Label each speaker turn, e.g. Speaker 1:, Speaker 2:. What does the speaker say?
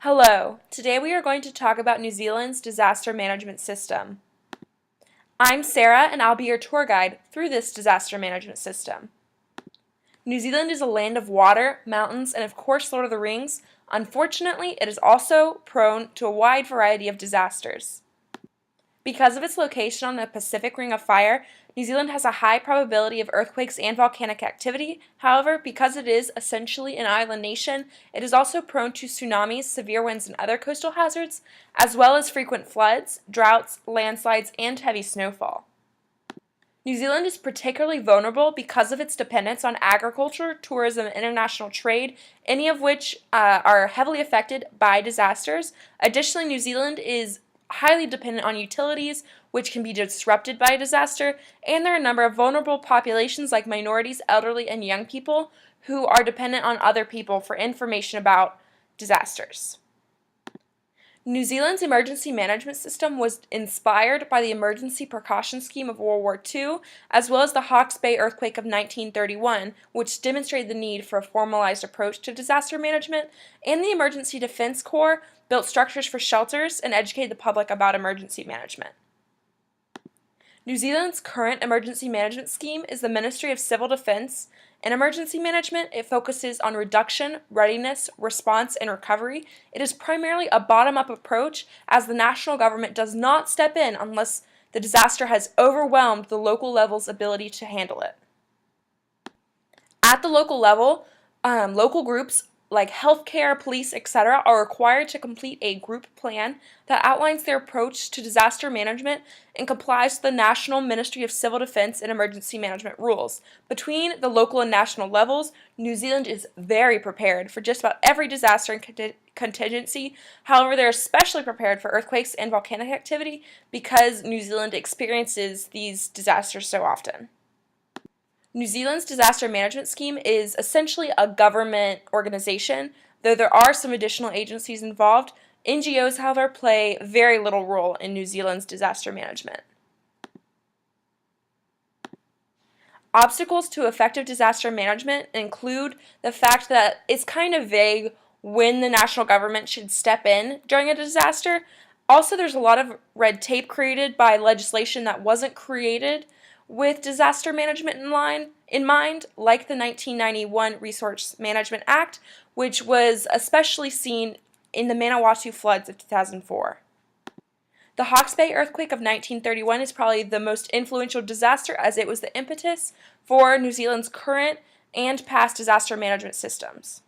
Speaker 1: Hello, today we are going to talk about New Zealand's disaster management system. I'm Sarah and I'll be your tour guide through this disaster management system. New Zealand is a land of water, mountains, and of course Lord of the Rings. Unfortunately, it is also prone to a wide variety of disasters. Because of its location on the Pacific Ring of Fire, New Zealand has a high probability of earthquakes and volcanic activity. However, because it is essentially an island nation, it is also prone to tsunamis, severe winds, and other coastal hazards, as well as frequent floods, droughts, landslides, and heavy snowfall. New Zealand is particularly vulnerable because of its dependence on agriculture, tourism, and international trade, any of which are heavily affected by disasters. Additionally, New Zealand is highly dependent on utilities, which can be disrupted by a disaster, and there are a number of vulnerable populations like minorities, elderly, and young people who are dependent on other people for information about disasters. New Zealand's emergency management system was inspired by the Emergency Precaution Scheme of World War II, as well as the Hawke's Bay earthquake of 1931, which demonstrated the need for a formalized approach to disaster management, and the Emergency Defense Corps built structures for shelters and educated the public about emergency management. New Zealand's current emergency management scheme is the Ministry of Civil Defense. In emergency management, it focuses on reduction, readiness, response, and recovery. It is primarily a bottom-up approach, as the national government does not step in unless the disaster has overwhelmed the local level's ability to handle it. At the local level, local groups like healthcare, police, etc. are required to complete a group plan that outlines their approach to disaster management and complies with the National Ministry of Civil Defense and Emergency Management rules. Between the local and national levels, New Zealand is very prepared for just about every disaster and contingency. However, they're especially prepared for earthquakes and volcanic activity because New Zealand experiences these disasters so often. New Zealand's disaster management scheme is essentially a government organization, though there are some additional agencies involved. NGOs, however, play very little role in New Zealand's disaster management. Obstacles to effective disaster management include the fact that it's kind of vague when the national government should step in during a disaster. Also, there's a lot of red tape created by legislation that wasn't created with disaster management in mind, like the 1991 Resource Management Act, which was especially seen in the Manawatu floods of 2004. The Hawke's Bay earthquake of 1931 is probably the most influential disaster, as it was the impetus for New Zealand's current and past disaster management systems.